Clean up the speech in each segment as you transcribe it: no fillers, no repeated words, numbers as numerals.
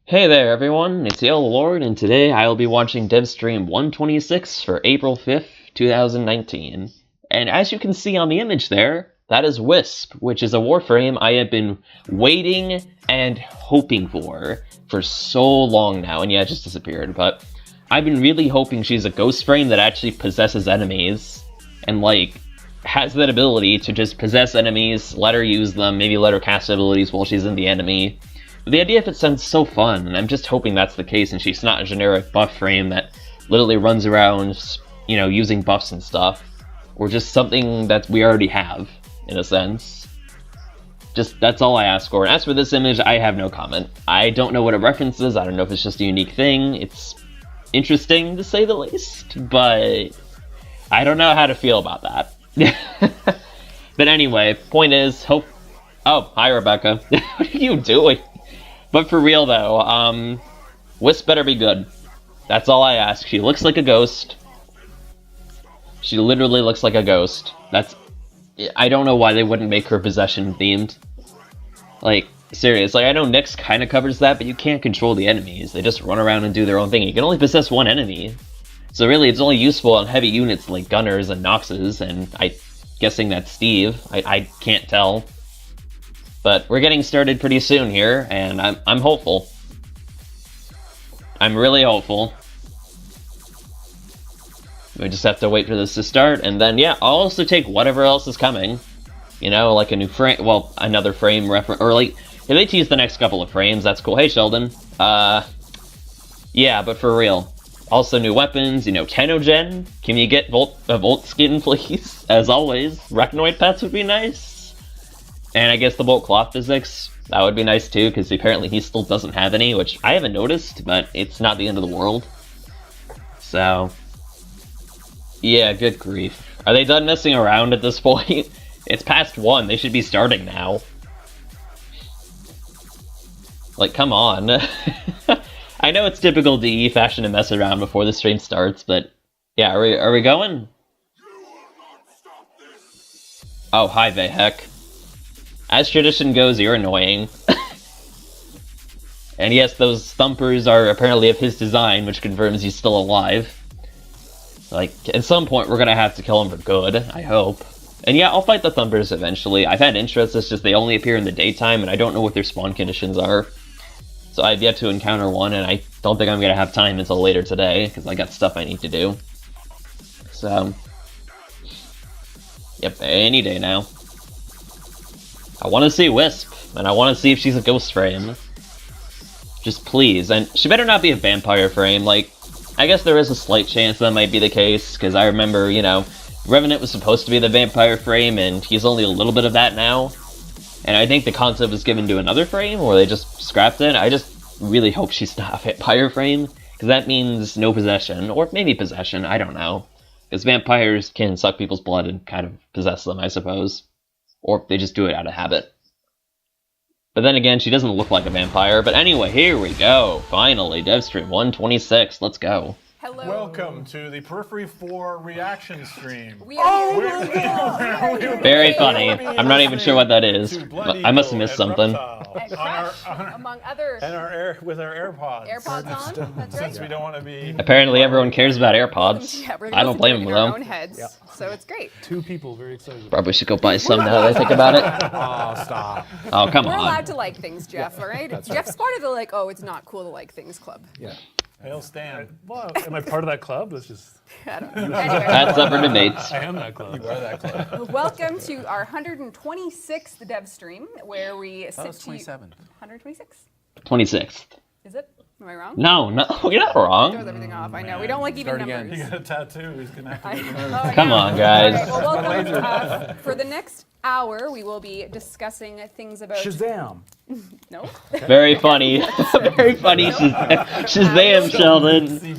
Hey there everyone, it's Yellow Lord, and today I'll be watching Devstream 126 for April 5th, 2019. And as you can see on the image there, that is Wisp, which is a warframe I have been waiting and hoping for so long now. And yeah, it just disappeared, but I've been really hoping she's a ghost frame that actually possesses enemies, and like, has that ability to just possess enemies, let her use them, maybe let her cast abilities while she's in the enemy. The idea of it sounds so fun, and I'm just hoping that's the case and she's not a generic buff frame that literally runs around, you know, using buffs and stuff. Or just something that we already have, in a sense. Just, that's all I ask for. And as for this image, I have no comment. I don't know what it references, I don't know if it's just a unique thing. It's interesting, to say the least, but I don't know how to feel about that. But anyway, point is, Oh, hi Rebecca. What are you doing? But for real though, Wisp better be good. That's all I ask. She looks like a ghost. She literally looks like a ghost. I don't know why they wouldn't make her possession themed. Like, serious. Like, I know Nyx kind of covers that, but you can't control the enemies. They just run around and do their own thing. You can only possess one enemy. So really, it's only useful on heavy units like Gunners and Noxes, and I'm guessing that's Steve. I can't tell. But we're getting started pretty soon here, and I'm hopeful. I'm really hopeful. We just have to wait for this to start, and then, yeah, I'll also take whatever else is coming. You know, like a new frame, well, another frame reference, or like, if they tease the next couple of frames, that's cool. Hey, Sheldon. Yeah, but for real. Also new weapons, you know, Tenogen. Can you get a Volt skin, please? As always, Recognoid pets would be nice. And I guess the Bolt Cloth physics, that would be nice too, because apparently he still doesn't have any, which I haven't noticed, but it's not the end of the world. So, yeah, good grief. Are they done messing around at this point? It's past 1, they should be starting now. Like, come on. I know it's typical DE fashion to mess around before the stream starts, but yeah, are we going? Oh, hi Vehek. As tradition goes, you're annoying. And yes, those thumpers are apparently of his design, which confirms he's still alive. Like, at some point we're gonna have to kill him for good, I hope. And yeah, I'll fight the thumpers eventually. I've had interest, it's just they only appear in the daytime, and I don't know what their spawn conditions are. So I've yet to encounter one, and I don't think I'm gonna have time until later today, because I got stuff I need to do. So, yep, any day now. I want to see Wisp, and I want to see if she's a ghost frame. Just please, and she better not be a vampire frame. Like, I guess there is a slight chance that might be the case, because I remember, you know, Revenant was supposed to be the vampire frame, and he's only a little bit of that now. And I think the concept was given to another frame, or they just scrapped it. I just really hope she's not a vampire frame, because that means no possession, or maybe possession, I don't know. Because vampires can suck people's blood and kind of possess them, I suppose. Or they just do it out of habit. But then again, she doesn't look like a vampire. But anyway, here we go. Finally, Devstream 126. Let's go. Hello. Welcome to the Periphery 4 reaction stream. Very funny. I'm not even sure what that is. I must have missed something. Among others. And with our AirPods. AirPods on? That's right. Since we don't want to be... Apparently everyone cares about AirPods. Yeah, we're I don't blame them in our though. own heads, so it's great. 2 people very excited. Probably should go buy some now that I think about it. Oh, stop. Oh, come We're on. allowed to like things, Jeff, all right? Jeff's part of the like, oh, it's not cool to like things club. Yeah. Hail Stan. Well, am I part of that club? That's just... I don't know. That's up for debates. I am that club. You are that club. Welcome to our 126th dev stream, where we sit That was to you. 27th. 126? 26th. Is it? Am I wrong? No, you're not wrong. Throws everything off. I know. We don't like even Start again. numbers. He got a tattoo. He's going to have to I get know, another. I Come know. on, guys. All right, well, welcome. For the next hour, we will be discussing things about... Shazam! No? Very funny. Very funny. Shazam, Sheldon.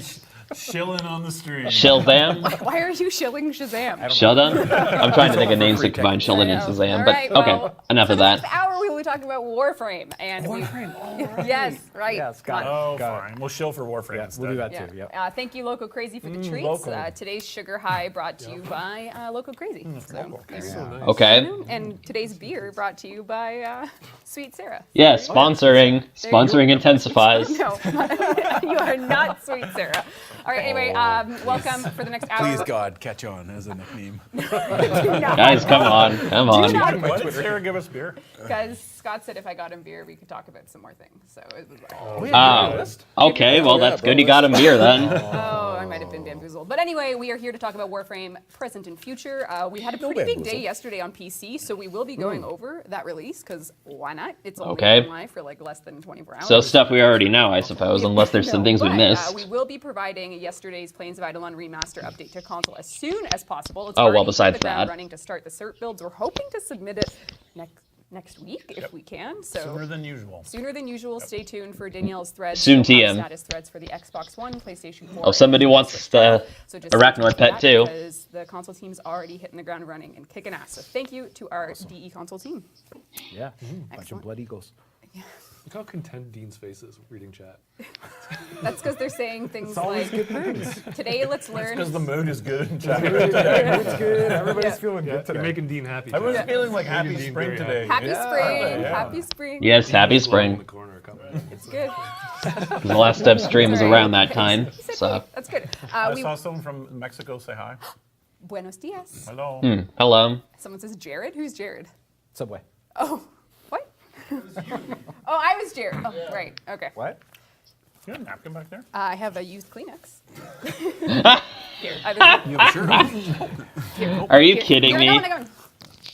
Shilling on the stream. Shazam? Why are you shilling Shazam? Sheldon? I'm trying to think of names that combine Sheldon and Shazam, All but right, okay, well, enough of for the that. next hour, we will be talking about Warframe. And Warframe. Yes, right. Yes, got it. Oh, Got fine. We'll shill for Warframe Yeah, instead. we'll do that Yeah. too. Yep. Thank you, Loco Crazy, for the treats. Loco. Today's Sugar High brought to you by Loco Crazy. So, Loco. there you So go. nice. Okay. And today's beer brought to you by Sweet Sarah. Yeah, sponsoring intensifies. No, you are not Sweet Sarah. All right, anyway, welcome for the next hour. Please, God, catch on as a nickname. Guys, come on. Why did Sarah give us beer? Because Scott said if I got him beer, we could talk about some more things. So it was like, Okay, well, that's good you got him beer then. oh, I might have been bamboozled. But anyway, we are here to talk about Warframe present and future. We had a pretty big day yesterday on PC, so we will be going over that release, because why not? It's only been live for like less than 24 hours. So stuff we already know, I suppose, unless there's some things we But, missed. we will be providing yesterday's Plains of Eidolon remaster update to console as soon as possible. It's Oh, well, already hit besides the ground that. running to start the cert builds. We're hoping to submit it next week if we can. So Sooner than usual. sooner than usual. Stay tuned for Danielle's threads. Soon We'll have TM. status threads for the Xbox One, PlayStation 4. Oh, somebody and wants Switch the Pro. So just stay tuned Arachnoid for pet that, too. because the console team's already hitting the ground running and kicking ass. So thank you to our DE console team. Yeah. Bunch Excellent. of blood eagles. Look how content Dean's face is reading chat. That's because they're saying things It's always like, good things. today let's learn. Because the mood is good in chat. It's good. Everybody's Yeah. feeling good You're today. making Dean happy. I was chat. feeling like Making happy Dean spring very today. Happy Yeah. spring, Yeah. happy spring. Yes, happy Dean was glowing in spring. the corner coming. It's good. The last step stream was around that time. So, That's good. I We, saw someone from Mexico say hi. buenos dias. Hello. hello. Someone says Jared. Who's Jared? Subway. Oh, what? Oh, I was Jared. Oh, right. Okay. What? You have a napkin back there? I have a used Kleenex. Here. You have a shirt on. Are you kidding Here, I me? got one.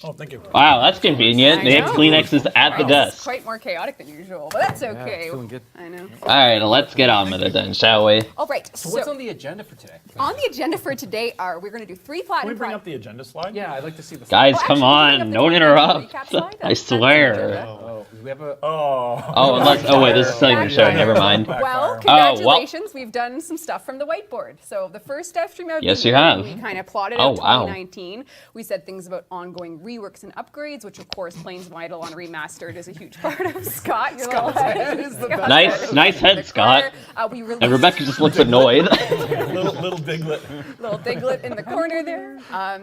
Oh, thank you. Wow, that's convenient. I They have know. Kleenexes at the It's desk. quite more chaotic than usual, but that's okay. feeling good. I know. All right, let's get on with it then, shall we? All right. So what's on the agenda for today? on the agenda for today we're going to do 3 Can we platinum bring pri- up the agenda slide? Yeah, I'd like to see the. Guys, Oh, come actually, on. bring up the Don't recap interrupt. slide. I That's the swear. agenda. Oh, we have a. Oh. Oh, wait, this is still your show. Never mind. Well, Backfire. congratulations. We've done some stuff from the whiteboard. So the first Devstream of Yes, the you year, have. we kind of plotted Oh, out wow. 2019. We said things about ongoing reworks and upgrades, which of course Plains of Eidolon Remastered is a huge part of. Scott, your little head. Scott's Nice head, the Scott. corner. We released And Rebecca just looks annoyed. little diglet. little Diglett in the corner there.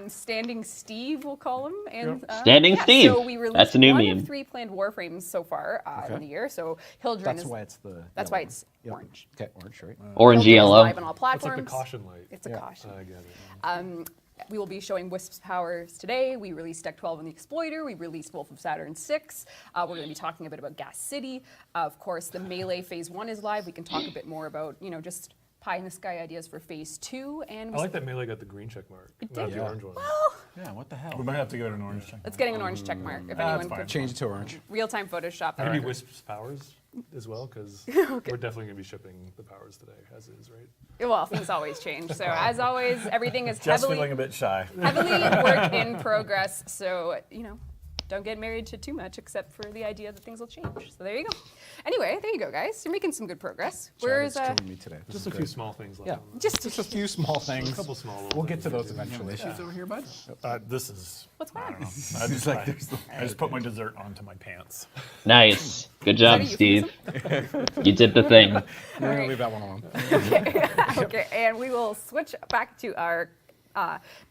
Standing Steve, we'll call him. And Standing Steve. So we released That's a new one meme. of 3 planned Warframes so far in the year. So Hildren That's is why it's the. that's yellow why it's one. Yep. orange. Okay, orange, right? Orange Hildren is yellow. live on all It's platforms. like the caution light. It's a caution. I get it. We will be showing Wisp's powers today. We released Deck 12 on the Exploiter. We released Wolf of Saturn 6. We're going to be talking a bit about Gas City. Of course, the Melee Phase 1 is live. We can talk a bit more about, just pie in the sky ideas for Phase 2. And I like that Melee got the green check mark. It Not did. the orange one. Yeah, what the hell? We might have to give it an orange check. it's getting an orange check mark. If anyone fine. could Change it to orange. real-time Photoshop that. Maybe record. Wisp's powers as well, because we're definitely going to be shipping the powers today, as is, right? Well, things always change. So as always, everything is Just heavily feeling a bit shy. work in progress. So, don't get married to too much except for the idea that things will change. So there you go. Anyway, there you go, guys. You're making some good progress. Where's It's killing me today. This Just is a few great. small things left. Yeah. on just Just a few small things. A couple small little We'll get to things those we can do. eventually. Issues over here, bud? This is. what's I going don't know. on? I just, I just put my dessert onto my pants. Nice. Good job, Is that a Steve. You did the thing. We're going to leave that one alone. Okay, and we will switch back to our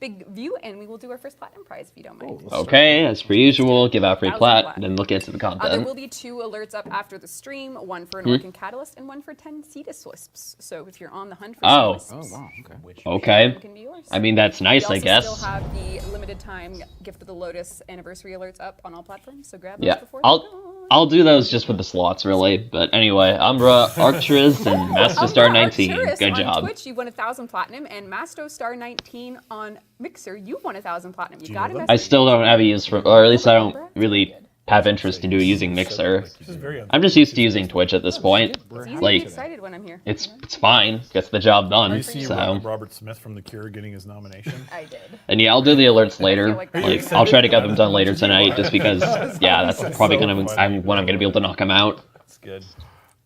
big view, and we will do our first platinum prize if you don't mind. Okay, as per usual, give out free 1,000 plat, plat. then we'll get to the There content. will be 2 alerts up after the stream, one for an Orcan Catalyst and one for 10 Cetus Wisps. So if you're on the hunt for Oh. Wisps, Oh, wow. Okay. Okay. it can be yours. I mean, that's nice, we I also guess. still have the limited time Gift of the Lotus anniversary alerts up on all platforms, so grab those Yeah, before they're gone. I'll do those just for the slots, really. But anyway, Umbra, Arcturus, and Master Star 19. Arcturus Good on job. Twitch, you won 1,000 platinum, and Masto Star 19 on Mixer, you won 1,000 platinum. You got know to I still don't have a use for, or at least I don't really have interest in using Mixer. This is very I'm just used to using Twitch at this point. It's easy to Like, get excited when I'm here. it's fine, gets the job done. I see So, Robert Smith from The Cure getting his nomination. I did. and yeah, I'll do the alerts later. like- Like, I'll try to get them done later tonight, just because, yeah, that's probably when I'm gonna be able to knock them out. That's good.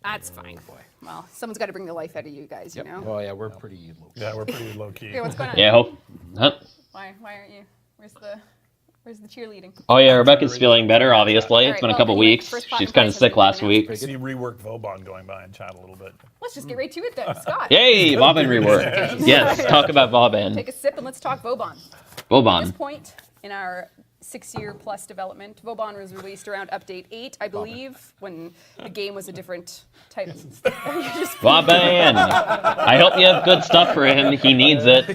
That's fine. Well, someone's got to bring the life out of you guys, you know? Oh, yeah, we're pretty low. Yeah, we're pretty low key. Okay, what's going on? Yeah, hope. Huh? Why aren't you? Where's the... Where's the cheerleading? Oh yeah, Rebecca's feeling better, obviously. All It's right, been a well, couple anyway, weeks. first plot She's and kind prize of sick has been last announced. week. See reworked Vobon going by in chat a little bit. Let's just get right to it then, Scott. Yay, Bobbin rework. Yes, talk about Bobbin. Take a sip and let's talk Vobon. At this Bobon. point in our 6-year plus development, Vobon was released around update 8, I believe, when the game was a different type. Bobbin! I hope you have good stuff for him. He needs it.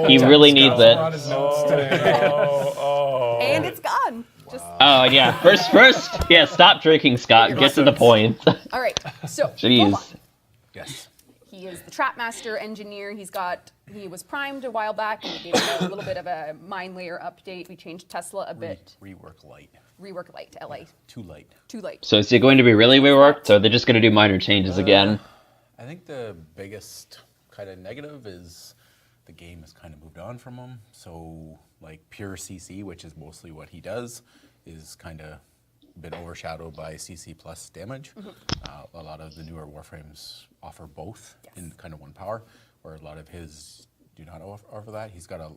He really needs it. On his notes today. And it's gone. Just Oh yeah, first, yeah. Stop drinking, Scott. Get to the point. all right. So Jeez. Vobon. Yes. He is the Trapmaster engineer. He was primed a while back, and we gave him a little bit of a mine layer update. We changed Tesla a bit. Rework light. Rework light, LA. Too light. Too late. So is it going to be really reworked, or they're just going to do minor changes again? I think the biggest kind of negative is the game has kind of moved on from him. So like pure CC, which is mostly what he does, is kind of been overshadowed by CC plus damage. A lot of the newer Warframes offer both in kind of one power, where a lot of his do not offer that. He's got a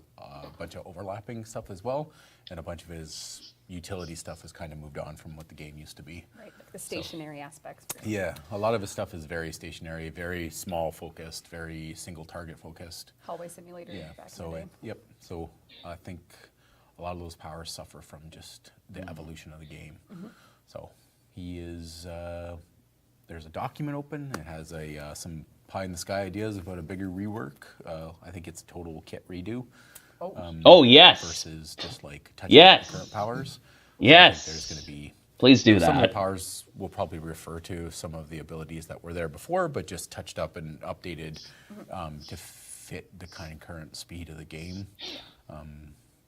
bunch of overlapping stuff as well, and a bunch of his utility stuff has kind of moved on from what the game used to be. Right, like the stationary aspects. Yeah, a lot of his stuff is very stationary, very small focused, very single target focused. Hallway simulator Yeah, back so in the day. yep. So I think a lot of those powers suffer from just the evolution of the game. So he is. There's a document open. It has some pie in the sky ideas about a bigger rework. I think it's a total kit redo. Oh yes, Versus just like touching up Yes. the current powers. yes. There's going to be Please do some of the that. powers will probably refer to some of the abilities that were there before, but just touched up and updated to fit the kind of current speed of the game.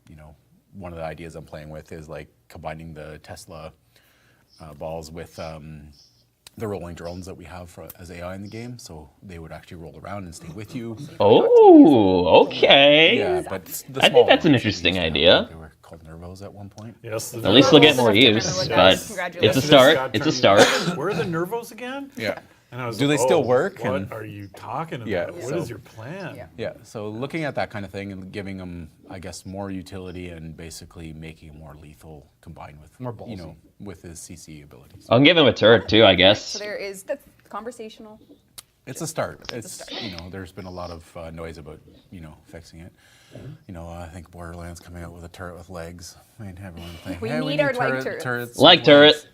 You know, one of the ideas I'm playing with is like combining the Tesla balls with the rolling drones that we have as AI in the game, so they would actually roll around and stay with you. Oh, okay. Yeah, but the I think small that's an ones that we interesting used to have, idea. They were called Nervos at one point. Yes. At least they'll get more Nervos. use, but Congratulations. it's a start. It's a start. Where are the Nervos again? Yeah. And I was Do like, they still "Oh, work?" What And- are you talking about? Yeah, What so- is your plan? Yeah. Yeah, so looking at that kind of thing and giving them, I guess, more utility and basically making it more lethal combined with, More you ballsy. know, with his CC abilities. I'll give him a turret too, I guess. So there is the conversational. It's a start. a start. You know, there's been a lot of noise about, you know, fixing it. You know, I think Borderlands coming out with a turret with legs. I mean, everyone think, We hey, need our leg turrets turrets. Like with turret. legs."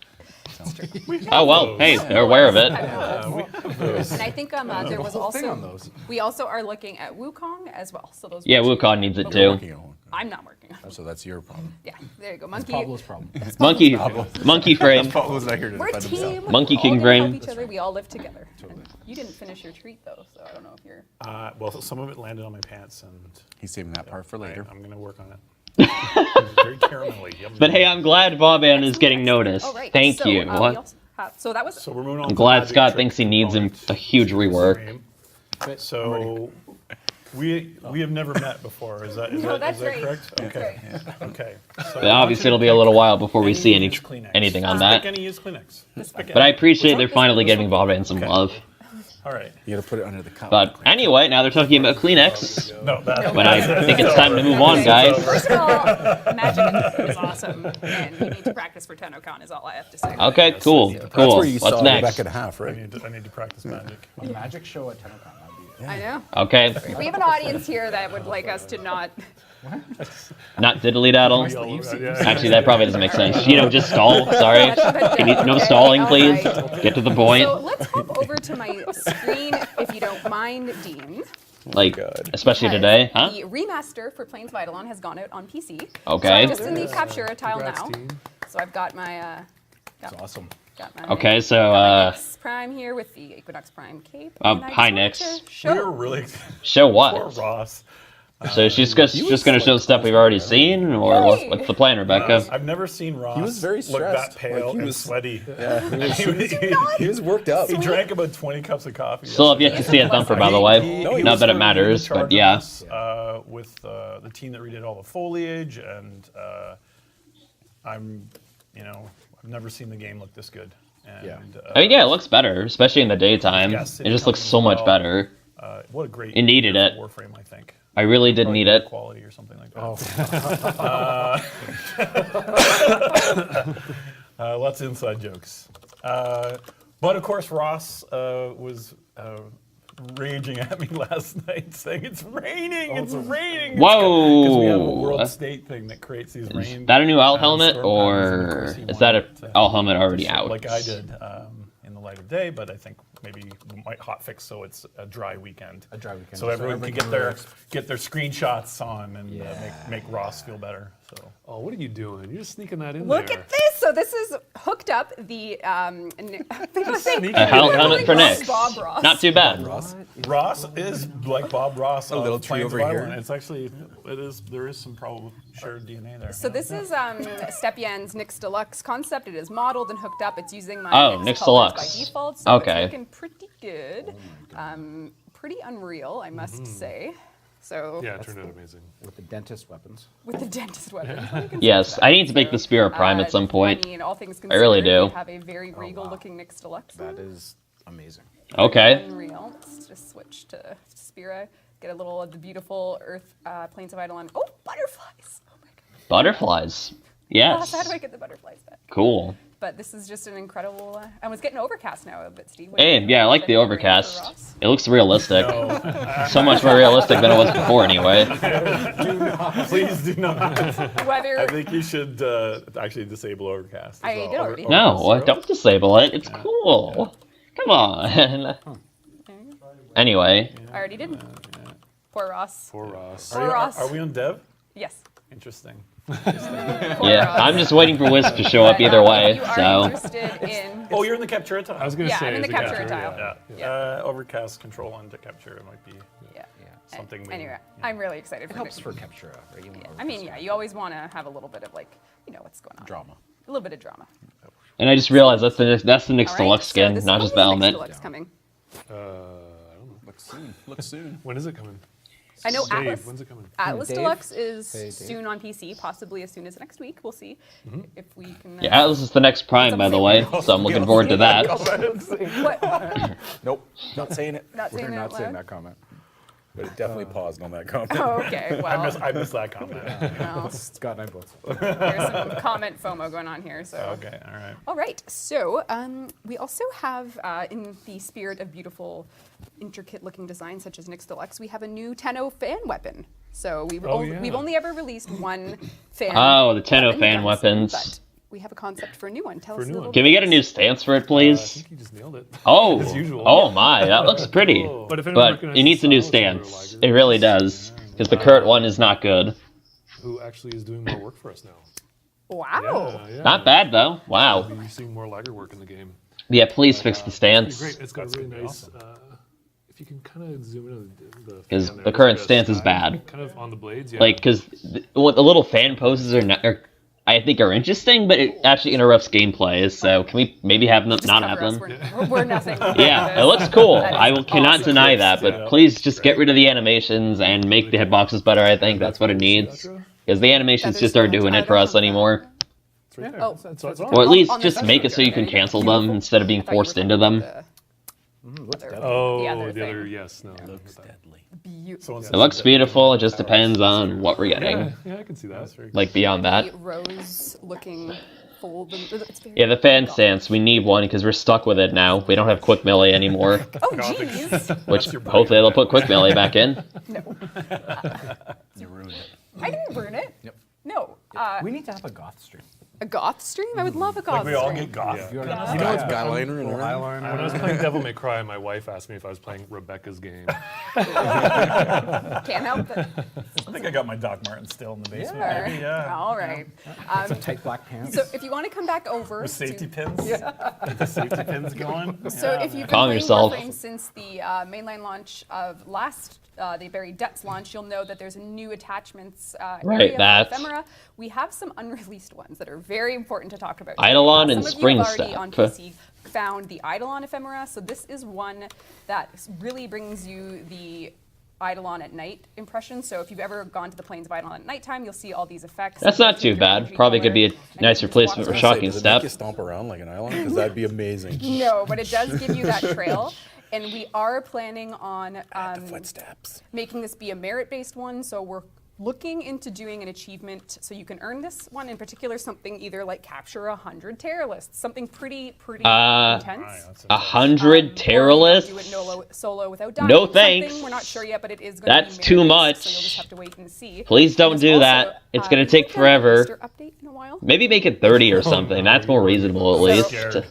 Oh well, hey, they're aware of it. And I think there was whole thing also, on those. we also are looking at Wukong as well. So those. Yeah, were two. Wukong needs it But too. Working on one. I'm not working on it. So that's your problem. Yeah, there you go. Monkey. Pablo's problem. Monkey frame. Pablo's not here to We're a defend himself. team. Monkey We're King all gonna help frame. each other. We all live together. And you didn't finish your treat though, so I don't know if you're. Well, some of it landed on my pants, and He's saving that part for later. I'm going to work on it. Very caramelly. Yum, But hey, yum. I'm glad Boban is getting noticed. Oh, right. Thank So, you. we What? also have- so that was. So we're moving on. I'm to glad Magic Scott Trick thinks he needs him component. a huge rework. Stream. So we have never met before. Is that No, that's right. correct? That's Okay. right. Okay. So But obviously, it'll be a little while before we see used Kleenex. anything on Just that. Pick any used Kleenex. Just pick But I any. appreciate Which they're one? finally This giving one? Boban some Okay. love. All right. You got to put it under the cup. But anyway, now they're talking about Kleenex. No, that. But I think it's time to move on, guys. First of all, Magic is awesome, and you need to practice for TennoCon. Is all I have to say. Okay, cool, That's cool. where you What's saw next? Rebecca in half, I right? need to practice magic. A magic show at 10 o'clock. That'd be I know. Okay, We have an audience here that would like us to not. not diddly daddle. Yeah. Actually, that probably doesn't make sense. You know, just stall. Sorry. Can you, no stalling, please. Get to the point. So let's hop over to my screen, if you don't mind, Dean. Like, especially today, huh? The remaster for Plains Vitalan has gone out on PC. Okay. So I'm just in the Captura tile Congrats, now. team. So I've got my. That's awesome. Got my Okay, so Nyx Prime here with the Equinox Prime cape. and I hi, just wanted Nyx. to We were Show. really show poor what? Ross. So she's just gonna show stuff we've already seen, or what's the plan, Rebecca? I've never seen Ross was very look that stressed. pale Like, he and was- sweaty. He was worked up. He drank about 20 cups of coffee. Still have yet to see a thumper, by the way. No, he Not was that it He was matters, in charge but yeah. of us, with the team that redid all the foliage, and I've never seen the game look this good. And, Yeah. I mean, yeah, it looks better, especially in the daytime. Yes, It just looks so much better. What a great It needed year it. for Warframe, I think. I really did need it. Quality or something like that. Lots of inside jokes. But of course, Ross was raging at me last night, saying it's raining, it's raining. Whoa! Because we have a world state thing that creates these rain. Is that a new owl helmet, storm patterns, and of or course he is that a wanted to owl helmet already show out? like I did in the light of day, but I think maybe we might hotfix so it's a dry weekend. A dry weekend. So everyone can get their relax. screenshots on and make Ross feel better. So Oh, what are you doing? You're just sneaking that in Look there. at this. So this is hooked up the A helmet for Nick. Bob Ross. Not too bad. Ross is like Bob Ross. A little tree over here. It's actually there is some probably shared DNA there. So this is Stepyan's Nyx Deluxe concept. It is modeled and hooked up. It's using my Oh, Nyx Nyx colors Deluxe. by default. So Okay. it's looking pretty good. Pretty unreal, I must say. So Yeah, it turned out amazing. With the dentist weapons. with the dentist weapon. Yes, I need to make the Spear of Prime at some point. I mean, all things I considered, really do. we have a very regal looking Nyx Deluxe. That is amazing. Okay. Unreal. Let's just switch to Spira. Get a little of the beautiful Earth Plains of Eidolon. Oh, butterflies! Oh my god. Butterflies. Gosh, how Yes. do I get the butterflies back? Cool. But this is just an incredible. And it's getting overcast now a bit, Steve. What Hey, do you think? yeah, I like Is the it rain for overcast. Ross? It looks realistic. So much more realistic than it was before, anyway. Please do not. I Weather. think you should actually disable overcast. As I well. did already. No, don't disable it. It's cool. Come on. Anyway, I already did. Poor Ross. Poor Ross. Poor Ross. Are we on Dev? Yes. Interesting. yeah, I'm just waiting for Wisp to show up But, either if way. you are So interested in. Oh, you're in the Captura tile. I was going to Yeah, say. I'm in the is it capture capture? tile. Yeah. Overcast control on to Captura might be Yeah. something. we, Anyway, I'm really excited It for helps Nick. for Captura, right? You want I mean, yeah, you always want to have a little bit of like, you know, what's going on. Drama. A little bit of drama. and I just realized that's the Nyx All right, Deluxe so skin, this not is just the when the Nyx helmet. Deluxe coming. I don't know. Look soon. Look soon. When is it coming? I know Dave, Atlas. when's it coming? Atlas Dave? Deluxe is Hey, Dave. soon on PC, possibly as soon as next week. We'll see if we can. Yeah, Atlas is the next Prime, by the way, so I'm looking forward to that. What? Nope. Not saying it. Not saying We're it not out saying loud? that comment. But it definitely paused on that comment. Oh, okay. Well, I missed that comment. well, Scott and I both. there's some comment FOMO going on here. So. Okay, all right. All right. So we also have, in the spirit of beautiful, intricate-looking designs such as Nyx Deluxe, we have a new Tenno fan weapon. So we've only ever released one fan. Oh, the Tenno weapon, fan yes, weapons. But we have a concept for a new one. Tell us a new little one. Can we get a new stance for it, I please? think you just nailed it. Oh, As usual. oh my, that looks pretty. But if anyone But recognizes it needs a new the style, it's stance. Lager, It really does, because the current one is not good. Who actually is doing more work for us now? Wow. Yeah. Not bad though. Wow. We'll be seeing more Lager work in the game. Yeah, please fix the It's pretty stance. great. It's got a really nice. If you can kind of zoom in on the. 'Cause fan there, the current it's got a stance is side, bad. Kind of on the blades, yeah. Like, because what the little fan poses I think are interesting, but it actually interrupts gameplay. So can we maybe have them Just not cover have us. them? We're nothing. Yeah, it looks cool. That is I will cannot awesome. deny that, but Yeah. please just get rid of the animations and make the hitboxes better. I think that's what it See needs. that, Joe? Because the animations Feathers just aren't going doing out it for on us that. anymore. It's right there. Oh, That's what's Or on. at least on the just side. make it so you can cancel them instead of being forced into them. What's that? Oh, The other the other, thing. yes, no. Looks deadly. Beautiful. It looks beautiful. It just depends on what we're Yeah, getting. yeah, I can see that. That's very Like beyond that. The rose-looking fold. It's very Yeah, the fan stance. We need one because we're stuck with it now. We don't have quick melee anymore. Oh, jeez. Which hopefully they'll put quick melee back in. You ruined it. I didn't burn it. Yep. No. We need to have a goth stream. A goth stream? I would love a goth Like we all stream. get goth. Yeah. You You know it's Guyliner and Or Iron? When I was playing Devil May Cry, my wife asked me if I was playing Rebecca's game. Can't help it. I think I got my Doc Martin still in the basement. Sure. Maybe, yeah. All right. tight black pants. So if you want to come back over With safety to, pins. Get the safety pins going. so Yeah, if you've been Calm playing yourself. Warframe since the mainline launch of the Buried Depths launch, you'll know that there's a new attachments Right, area for that. ephemera. We have some unreleased ones that are very important to talk about. Eidolon and Some of you Spring have already Step. on PC found the Eidolon ephemera, so this is one that really brings you the Eidolon at night impression. So if you've ever gone to the plains of Eidolon at nighttime, you'll see all these effects. That's You not can too change your bad. energy Probably could be a color, and nice you can just replacement walk for around. Shocking Does it Step. make you stomp around like an island? Because that'd be amazing. No, but it does give you that trail. And we are planning on The footsteps. making this be a merit-based one, so we're looking into doing an achievement so you can earn this one in particular, something either like capture 100 terror lists, something pretty intense. 100 terror lists? Do it solo without dying. No thanks. Something we're not sure yet, but it is going to be That's too merit-based, much. So you'll just have to wait and see. Please don't There's do also, that. It's gonna we take haven't done a forever. booster update in a while. Maybe make it 30 or something. That's more reasonable, at least. Scared.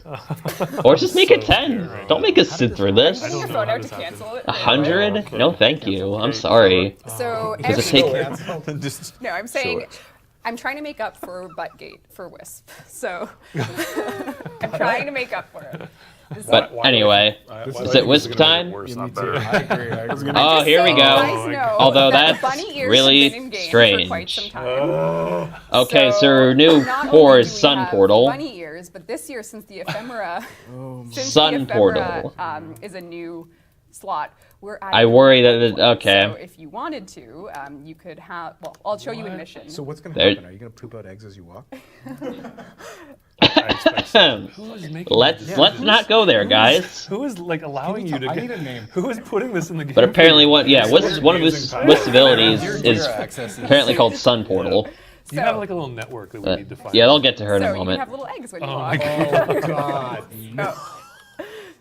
Or just make it So 10. scary. Don't make us sit through I'm this. putting your know phone how out to this happened. cancel it. 100? No, thank you. I'm sorry. So Does it every, take? Just no, I'm saying Sure. I'm trying to make up for Buttgate for Wisp. So I'm trying to make up for it. This- But anyway, is it Wisp time? Worse, Yeah, me not too. better. I agree. I agree. I'm Oh, just here we saying, go. guys know Although that the that's bunny ears really have been in game strange. for quite some time. Okay, so new not four only is do we Sun have Portal. Bunny ears, but this year, since the ephemera, Sun Portal. is a new slot, we're I worry that it- okay. So if you wanted to, you could have. Well, I'll show you in mission. So what's going to There- happen? Are you going to poop out eggs as you walk? Who is making Let's not go there, guys. Who is like allowing you to I get? need a name. Who is putting this in the game? But apparently, one of his abilities is access. apparently called Sun Portal. You have like a little network that we need to find. Yeah, they'll get to her in so a you can moment. have little eggs when you Oh walk. my God.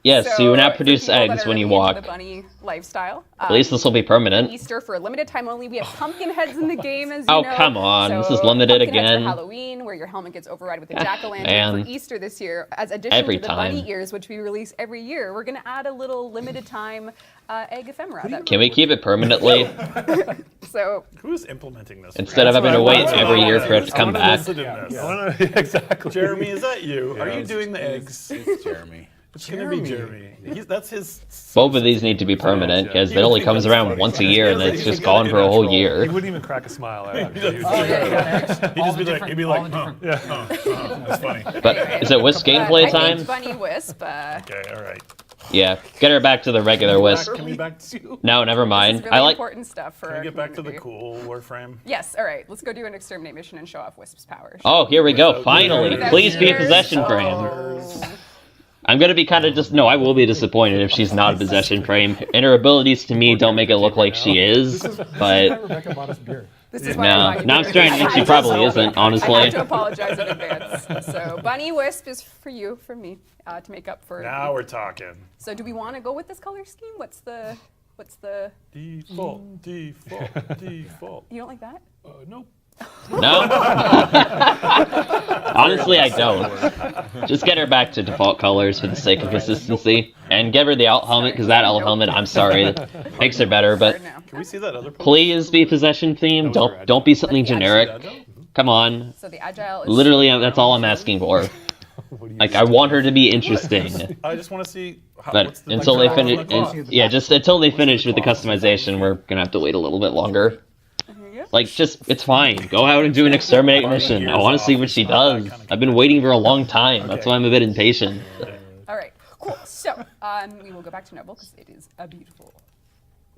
Yes, So you now for produce people that eggs are when you really into walk. The bunny lifestyle. At least this will be permanent. Easter for a limited time only. We have pumpkin heads in the game, as you Oh, know. come on. So This is limited pumpkin heads again. for Halloween, where your helmet gets override with a Ah, jack-o'-lantern. man. For Easter this year, as addition Every to the time. bunny ears, which we release every year, we're going to add a little limited time egg ephemera. Can we keep it permanently So Who's implementing this? instead of having to wait every year for it to come back? Exactly. Jeremy, is that you? Yeah, Are you it's- doing the eggs? It's Jeremy. It's gonna be Jeremy. That's his. Both of these need to be permanent because it only comes around once a year and then it's just gone for a whole He year. wouldn't even crack a smile at it. He'd just be like, he'd be like, that's funny. But is it Wisp gameplay I time? think Bunny Wisp. Okay, all right. Yeah, get her back to the regular Wisp. Can we back to? No, never This is mind. really I like. important stuff for Can we our get back to the community. cool Warframe? Yes, all right. Let's go do an exterminate mission and show off Wisp's powers. Oh, here we go. Finally, Without please be a ears. possession frame. I'm gonna be kind of just no. I will be disappointed if she's not a possession frame. And her abilities to me don't make it look like she is. But Rebecca bought us beer. This is why no, I now I'm starting to think she probably isn't. I Honestly. have to apologize in advance. So Bunny Wisp is for you, from me, to make up for. Now we're talking. So do we want to go with this color scheme? What's the? Default, default. You don't like that? Nope. No. Honestly, I don't. Just get her back to default colors for the sake of consistency, and give her the alt helmet because that alt helmet, I'm sorry, makes her better. But No. Can we see that other? please be possession themed. Don't be something generic. Come on. So the agile is Literally, that's all I'm asking for. Like, I want her to be interesting. I just want to see. But what's the until they like, finish, clock? yeah, just until they finish with the customization, we're gonna have to wait a little bit longer. Like, just, it's fine. Go out and do an exterminate mission. I want to see what she does. I've been waiting for a long time. That's why I'm a bit impatient. all right. Cool. So we will go back to Noble because it is a beautiful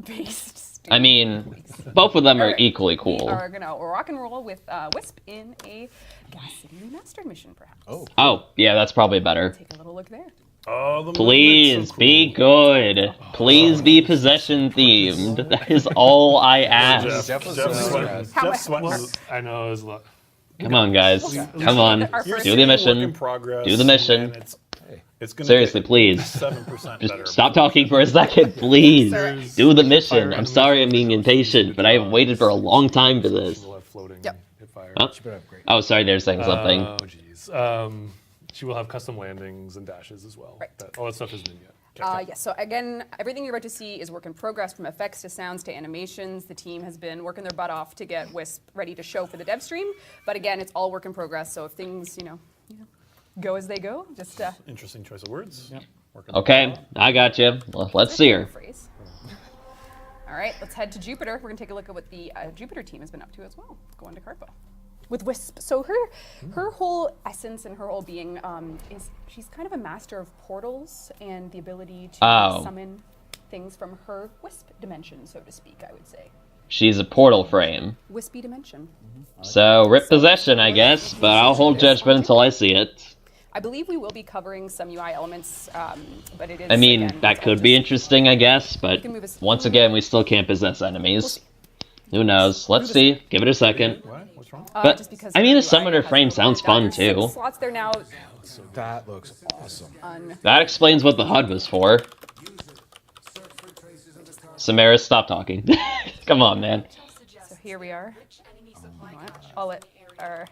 based. I mean, both of them are Alright. equally We cool. are gonna rock and roll with Wisp in a Gas City remastered mission, perhaps. Oh, yeah, that's probably better. Take a little look there. Oh, the Please movement's so be good. Please be possession themed. That is all I ask. Jeff was Jeff's so sweating. stressed. Jeff's sweating. I know it was a lot. Come on, guys. Come on. Our You're first Do seeing the work in mission. progress, Do the mission. and it's gonna Seriously, get please. 7% better. Just stop talking for a second, please. Sorry. Do the mission. I'm sorry I'm being impatient, but I have waited for a long time for this. She will have floating Yep. hit fire. Huh? She better have great. Oh, sorry, they're saying something. Oh, jeez. She will have custom landings and dashes as well. Right. All that stuff isn't in yet. Yes, so again, everything you're about to see is work in progress, from effects to sounds to animations. The team has been working their butt off to get Wisp ready to show for the dev stream. But again, it's all work in progress, so if things, go as they go, just Interesting choice of words. Working Okay, I got you. Well, let's see her. phrase. All right, let's head to Jupiter. We're gonna take a look at what the Jupiter team has been up to as well. Go on to Carpo. With Wisp, so her whole essence and her whole being is she's kind of a master of portals and the ability to summon things from her Wisp dimension, so to speak, I would say. She's a portal frame. Wispy dimension. So, rip possession, I guess, but I'll hold judgment until I see it. I believe we will be covering some UI elements, but it is. I mean, again, that it's all could be just- interesting, I guess, but can move us- once again, we still can't possess enemies. Who knows? Let's see. Give it a second. What? What's wrong? But, just because I mean, the a summoner UI has frame a little sounds bit done. fun, There's too. 6 slots there now. That looks awesome. That explains what the HUD was for. Samara, stop talking. Come on, man. So here we are. All it are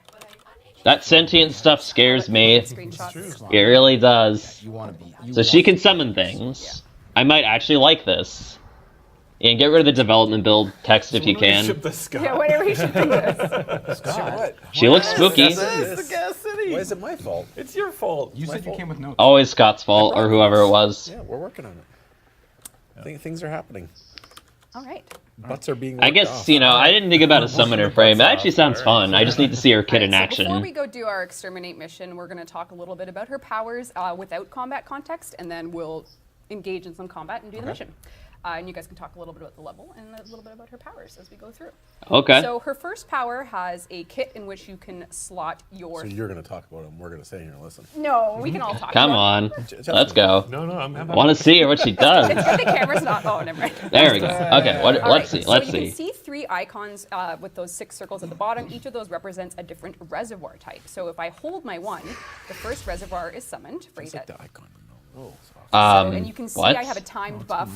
That sentient stuff scares me. screenshots. It really does. You want to be. You So she can summon things. I might actually like this. And get rid of the development build text if you can. Ship this guy. Yeah, whatever we should do this. What? She looks spooky. It's the gas city. Why is it my fault? It's your fault. You My said you fault. came with notes. Always Scott's fault, or whoever it was. Yeah, we're working on it. I think things are happening. All right. Butts are being. I worked guess, off. you know, I didn't think about a summoner frame. That actually sounds fun. I just need to see her kid in Alright, so before we action. go do our exterminate mission, we're going to talk a little bit about her powers without combat context, and then we'll engage in some combat and do the mission. And you guys can talk a little bit about the level and a little bit about her powers as we go through. Okay. So her first power has a kit in which you can slot your. So you're going to talk about them. We're going to sit here and listen. No, we can all talk. Come about it. on. Let's go. No, I'm happy. Want to see her what she does. The camera's not. Oh, never mind. There we go. Okay, All let's right, see. so Let's you see. can see 3 icons with those 6 circles at the bottom. Each of those represents a different reservoir type. So if I hold my 1, the first reservoir is summoned. Right It's like at, the icon. Oh, and you can see what? I have a timed buff.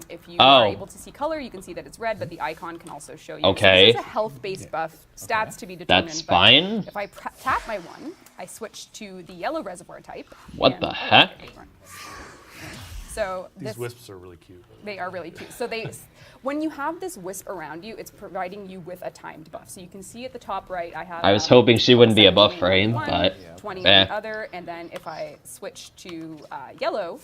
If you Oh. are able to see color, you can see that it's red, but the icon can also show you. Okay. So this is a health-based buff. Stats to be determined. That's but fine. If I tap my 1, I switch to the yellow reservoir type. What and- the heck? So These this, wisps are really cute. they are really cute. So when you have this wisp around you, it's providing you with a timed buff. So you can see at the top right, I have. I was hoping she wouldn't be a 17 buff on frame, one, but 20 eh. on the other, and then if I switch to yellow,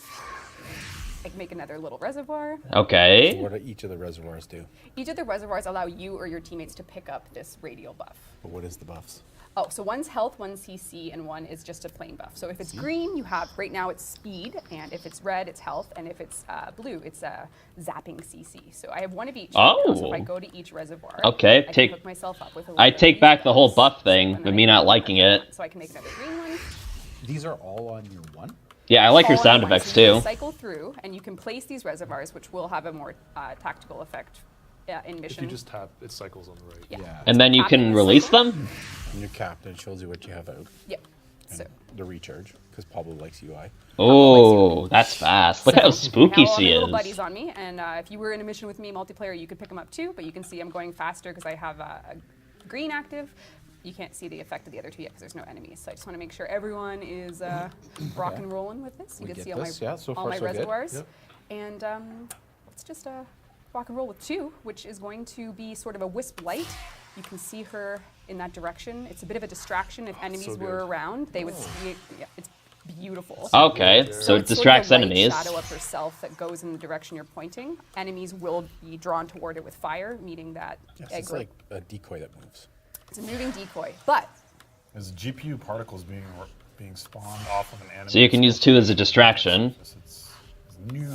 I can make another little reservoir. Okay. what do each of the reservoirs do? Each of the reservoirs allow you or your teammates to pick up this radial buff. But what is the buffs? Oh, so one's health, one's CC, and one is just a plain buff. So if it's green, you have, right now it's speed, and if it's red, it's health, and if it's blue, it's zapping CC. So I have one of each. right now. So if I Oh. go to each reservoir, Okay, I can take- hook myself up with a I little take bit back of the whole these buff buffs, thing, and but then me I not can liking another it. one. So I can make another green one. These are all on your 1? Yeah, I like your All sound at once. effects So you can too. cycle through, and you can place these reservoirs, which will have a more tactical effect in If mission. you just tap, it cycles on the right. Yeah. And then you Tapping can the release cycle. them? And your captain shows you what you have out. Yep. And So. the recharge, because Pablo likes UI. Oh, that's fast. Look how So, spooky I have all she my little is. buddies on me, and if you were in a mission with me multiplayer, you could pick them up too. But you can see I'm going faster because I have a green active. You can't see the effect of the other 2 yet because there's no enemies. So I just want to make sure everyone is rock and rolling with this. You We can get see all this. my Yeah, so all far my so good. reservoirs, Yep. and let's just rock and roll with 2, which is going to be sort of a wisp light. You can see her in that direction. It's a bit of a distraction. If enemies so were good. around, they would see it. Yeah, it's beautiful. Okay, so it it's distracts sort of a light enemies. shadow of herself that goes in the direction you're pointing. Enemies will be drawn toward it with fire, meaning that Yes, it's aggro. like a decoy that moves. It's a moving decoy. But There's GPU particles being spawned off of an enemy. So you can use 2 as a distraction. It's new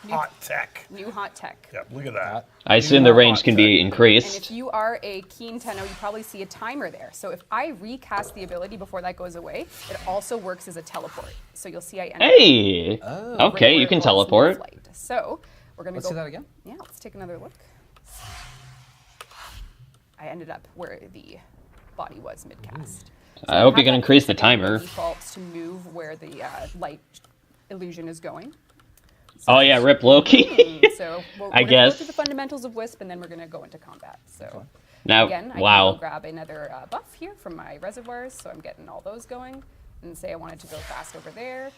hot tech. new hot tech. Yep, look at that. I assume the range can be And if increased. you are a keen tenno, you probably see a timer there. So if I recast the ability before that goes away, it also works as a teleport. So you'll see I end up Hey! right Okay, where you it can was teleport. mid-flight. So we're gonna Let's go. see that again. Yeah, let's take another look. I ended up where the body was mid-cast. I hope you have can that increase the set in timer. Defaults to move where the light illusion is going. Oh yeah, rip Loki. So we're I gonna guess. go through the fundamentals of Wisp, and then we're gonna go into combat. So Now, again, I can go wow. grab another buff here from my reservoirs, so I'm getting all those going. And say I wanted to go fast over there,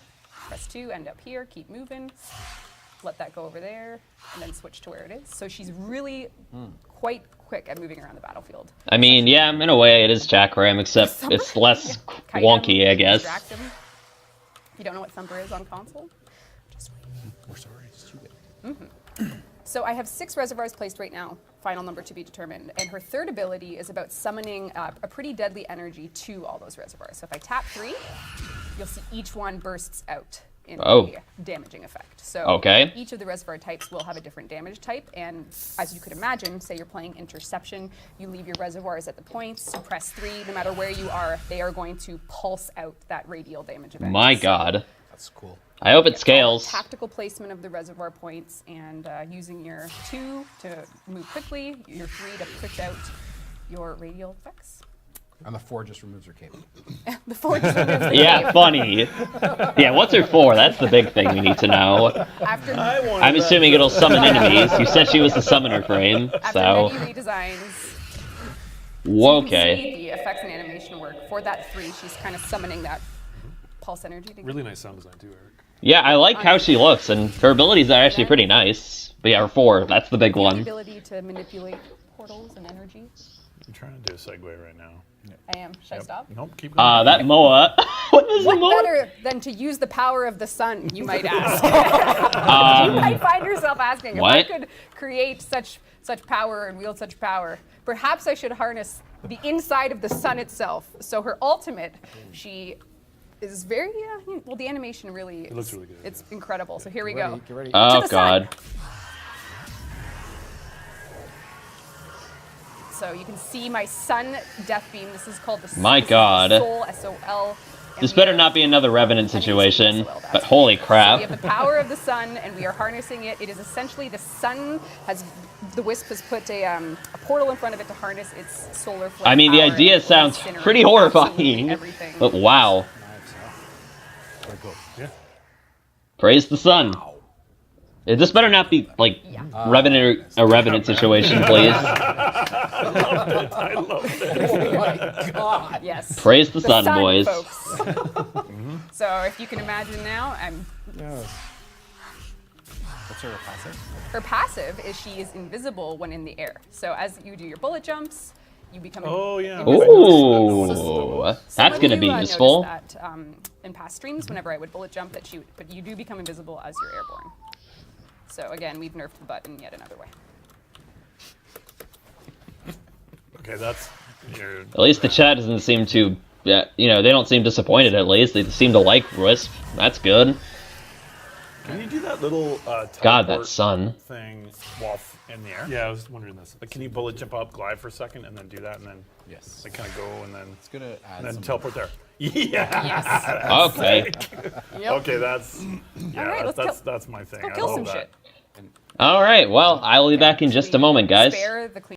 press 2, end up here, keep moving, let that go over there, and then switch to where it is. So she's really quite quick at moving around the battlefield. I mean, yeah, in a way it is Chakram, except it's less Kite him, wonky, I guess. distract him. If you don't know what Thumper is on console, just wait. We're sorry, it's too good. So I have 6 reservoirs placed right now, final number to be determined. And her third ability is about summoning a pretty deadly energy to all those reservoirs. So if I tap 3, you'll see each one bursts out in Oh. a damaging effect. So Okay. each of the reservoir types will have a different damage type, and as you could imagine, say you're playing Interception, you leave your reservoirs at the points, you press 3, no matter where you are, they are going to pulse out that radial damage event. My So God. That's cool. I hope it it's all about scales. tactical placement of the reservoir points and using your 2 to move quickly, your 3 to push out your radial effects. And the 4 just removes her cape. The 4 just removes the Yeah, cape. funny. Yeah, what's her for? That's the big thing we need to know. After, I'm assuming it'll summon enemies. You said she was the summoner frame, after so many redesigns, okay. the effects and animation work. For that 3, she's kind of summoning that pulse energy. To Really nice sound design too, Eric. Yeah, I like how she looks, and her abilities are actually pretty nice. But yeah, her 4, that's the big the one. ability to manipulate portals and energy. I'm trying to do a segue right now. I am. Should I stop? Nope, keep going. That Moa. What is a What Moa? better than to use the power of the sun, you might ask? You might find yourself asking, if I what? could create such power and wield such power, perhaps I should harness the inside of the sun itself. So her ultimate, she is very, well, the animation really is, looks really good, it's incredible. So here we Get ready, go. get ready. Oh the sun. God. So you can see my sun death beam. This is called the My this is God. the Soul, S-O-L. And This we better are- not be another Revenant situation. But holy So we crap. have the power of the sun, and we are harnessing it. It is essentially the sun has, the Wisp has put a portal in front of it to harness its solar flare I mean, the power idea and sounds incinerate pretty absolutely horrifying. everything. But wow. Very cool. Yeah. Praise the sun. This better not be like Revenant a Revenant situation, please. I love it. Oh my god. Yes. Praise the sun, boys. Folks. So if you can imagine now, What's her passive? her passive is she is invisible when in the air. So as you do your bullet jumps, you become Oh, yeah. Ooh, that's Some of gonna you, be noticed useful. That, in past streams, whenever I would bullet jump, but you do become invisible as you're airborne. So again, we've nerfed the button yet another way. Okay, that's your. At least the chat doesn't seem to, they don't seem disappointed. At least they seem to like Wisp. That's good. Can you do that little God, that teleport sun. thing while in the air? Yeah, I was wondering this. Like, can you bullet jump up, glide for a second, and then do that, and then Yes. like kind of go, and then It's gonna add and then some. teleport there? Yeah. Yes. Okay. Yep. Okay, that's yeah. All right, that's my thing. Go I kill love some that. shit. All right. Well, I'll be back in just a moment, guys. Spare the clean